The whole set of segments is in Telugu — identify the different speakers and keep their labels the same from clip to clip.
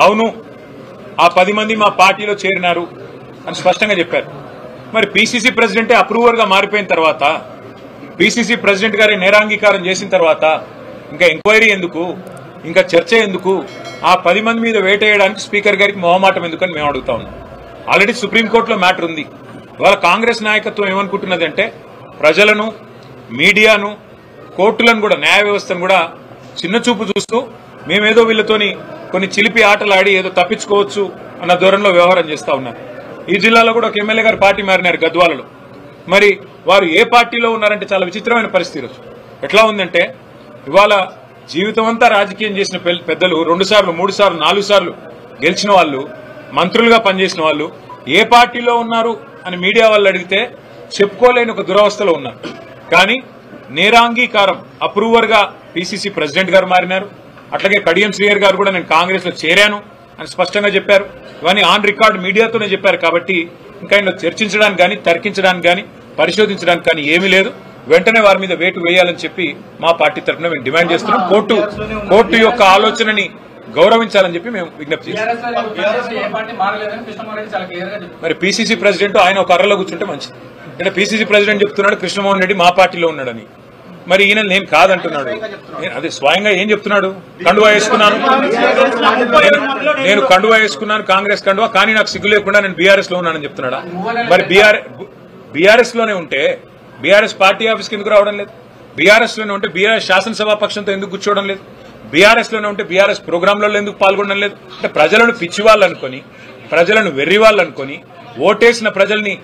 Speaker 1: అవును ఆ 10 మంది మా పార్టీలో చేరినారు అని స్పష్టంగా చెప్పారు. మరి పిసిసి ప్రెసిడెంటే అప్రూవర్గా మారిపోయిన తర్వాత, పిసిసి ప్రెసిడెంట్ గారి నేరాంగీకారం చేసిన తర్వాత ఇంకా ఎంక్వైరీ ఎందుకు, ఇంకా చర్చ ఎందుకు, ఆ 10 మంది మీద వేటేయడానికి స్పీకర్ గారికి మొహమాటం ఎందుకని మేము అడుగుతా ఉన్నాం. ఆల్రెడీ సుప్రీంకోర్టులో మ్యాటర్ ఉంది. ఇవాళ కాంగ్రెస్ నాయకత్వం ఏమనుకుంటున్నదంటే ప్రజలను, మీడియాను, కోర్టులను కూడా, న్యాయ వ్యవస్థను కూడా చిన్న చూపు చూస్తూ మేమేదో వీళ్ళతోని కొన్ని చిలిపి ఆటలు ఆడి ఏదో తప్పించుకోవచ్చు అన్న ధోరణిలో వ్యవహారం చేస్తా ఉన్నారు. ఈ జిల్లాలో కూడా ఒక ఎమ్మెల్యే గారు పార్టీ మారినారు గద్వాలలో. మరి వారు ఏ పార్టీలో ఉన్నారంటే చాలా విచిత్రమైన పరిస్థితి రోజు ఎట్లా ఉందంటే, ఇవాళ జీవితం అంతా రాజకీయం చేసిన పెద్దలు 2 సార్లు 3 సార్లు 4 సార్లు గెలిచిన వాళ్ళు, మంత్రులుగా పనిచేసిన వాళ్ళు ఏ పార్టీలో ఉన్నారు అని మీడియా వాళ్ళు అడిగితే చెప్పుకోలేని ఒక దురవస్థలో ఉన్నారు. కానీ నేరాంగీకారం అప్రూవర్గా పిసిసి ప్రెసిడెంట్ గారు మారినారు. అట్లాగే కడియం శ్రీహర్ గారు కూడా నేను కాంగ్రెస్ లో చేరాను అని స్పష్టంగా చెప్పారు. ఇవన్నీ ఆన్ రికార్డ్ మీడియాతోనే చెప్పారు. కాబట్టి ఇంకా ఇందులో చర్చించడానికి కానీ, తర్కించడానికి కానీ, పరిశోధించడానికి కానీ ఏమీ లేదు. వెంటనే వారి మీద వేటు వేయాలని చెప్పి మా పార్టీ తరఫున మేము డిమాండ్ చేస్తున్నాం. కోర్టు యొక్క ఆలోచనని గౌరవించాలని చెప్పి మేము విజ్ఞప్తి చేస్తున్నాం. మరి పిసిసి ప్రెసిడెంట్ ఆయన ఒక అర్రలో కూర్చుంటే మంచిది. అంటే పిసిసి ప్రెసిడెంట్ చెప్తున్నాడు కృష్ణమోహన్ రెడ్డి మా పార్టీలో ఉన్నాడని. మరి ఈయన నేను కాదంటున్నాడు. అదే స్వయంగా ఏం చెప్తున్నాడు, కండువా వేసుకున్నాను, నేను కండువా వేసుకున్నాను కాంగ్రెస్ కండువా, కానీ నాకు సిగ్గు లేకుండా నేను బీఆర్ఎస్ లో ఉన్నానని చెప్తున్నాడా? మరి బీఆర్ఎస్ లోనే ఉంటే బీఆర్ఎస్ పార్టీ ఆఫీస్కి ఎందుకు రావడం లేదు? బీఆర్ఎస్ లోనే ఉంటే బీఆర్ఎస్ శాసనసభా పక్షంతో ఎందుకు కూర్చోవడం లేదు? బీఆర్ఎస్ లోనే ఉంటే బీఆర్ఎస్ ప్రోగ్రాంలలో ఎందుకు పాల్గొనడం లేదు? అంటే ప్రజలను పిచ్చి వాళ్ళు అనుకొని, ప్రజలను వెర్రి వాళ్ళు అనుకొని, ఓటేసిన ప్రజల్ని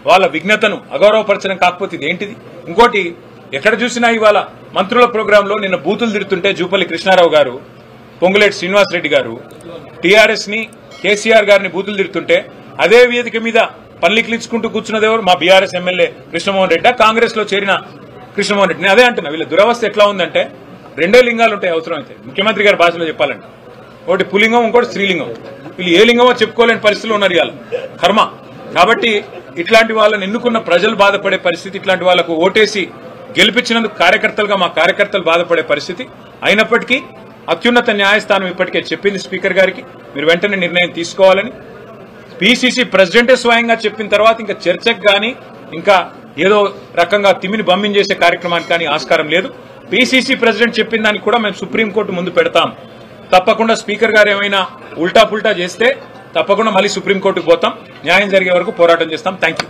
Speaker 1: వాళ్ళ విఘ్నతను అగౌరవపరచడం కాకపోతే ఇది ఏంటిది? ఇంకోటి, ఎక్కడ చూసినా ఇవాళ మంత్రుల ప్రోగ్రాంలో నిన్న బూతులు తిడుతుంటే జూపల్లి కృష్ణారావు గారు, పొంగులేటి శ్రీనివాసరెడ్డి గారు టీఆర్ఎస్ ని, కేసీఆర్ గారిని బూతులు తిడుతుంటే అదే వేదిక మీద పల్లికిలించుకుంటూ కూర్చున్నది ఎవరు? మా బీఆర్ఎస్ ఎమ్మెల్యే కృష్ణమోహన్ రెడ్డి, కాంగ్రెస్ లో చేరిన కృష్ణమోహన్ రెడ్డి. అదే అంటున్నా, వీళ్ళ దురవస్థ ఎట్లా ఉందంటే 2 లింగాలు ఉంటాయి అవసరమైతే. ముఖ్యమంత్రి గారి భాషలో చెప్పాలంటే ఒకటి పులింగం, ఇంకోటి స్త్రీలింగం. వీళ్ళు ఏ లింగమో చెప్పుకోలేని పరిస్థితులు ఉన్నారు ఇవాళ. కర్మ. కాబట్టి ఇట్లాంటి వాళ్ళని ఎన్నుకున్న ప్రజలు బాధపడే పరిస్థితి, ఇట్లాంటి వాళ్లకు ఓటేసి గెలిపించినందుకు కార్యకర్తలుగా మా కార్యకర్తలు బాధపడే పరిస్థితి. అయినప్పటికీ అత్యున్నత న్యాయస్థానం ఇప్పటికే చెప్పింది స్పీకర్ గారికి, మీరు వెంటనే నిర్ణయం తీసుకోవాలని. పిసిసి ప్రెసిడెంటే స్వయంగా చెప్పిన తర్వాత ఇంకా చర్చకు కానీ, ఇంకా ఏదో రకంగా తిమిని బమ్మించేసే కార్యక్రమానికి కానీ ఆస్కారం లేదు. పిసిసి ప్రెసిడెంట్ చెప్పిన దానికి కూడా మేము సుప్రీంకోర్టు ముందు పెడతాం. తప్పకుండా స్పీకర్ గారు ఏమైనా ఉల్టా పుల్టా చేస్తే తప్పకుండా మళ్ళీ సుప్రీంకోర్టుకు పోతాం. న్యాయం జరిగే వరకు పోరాటం చేస్తాం. Thank you.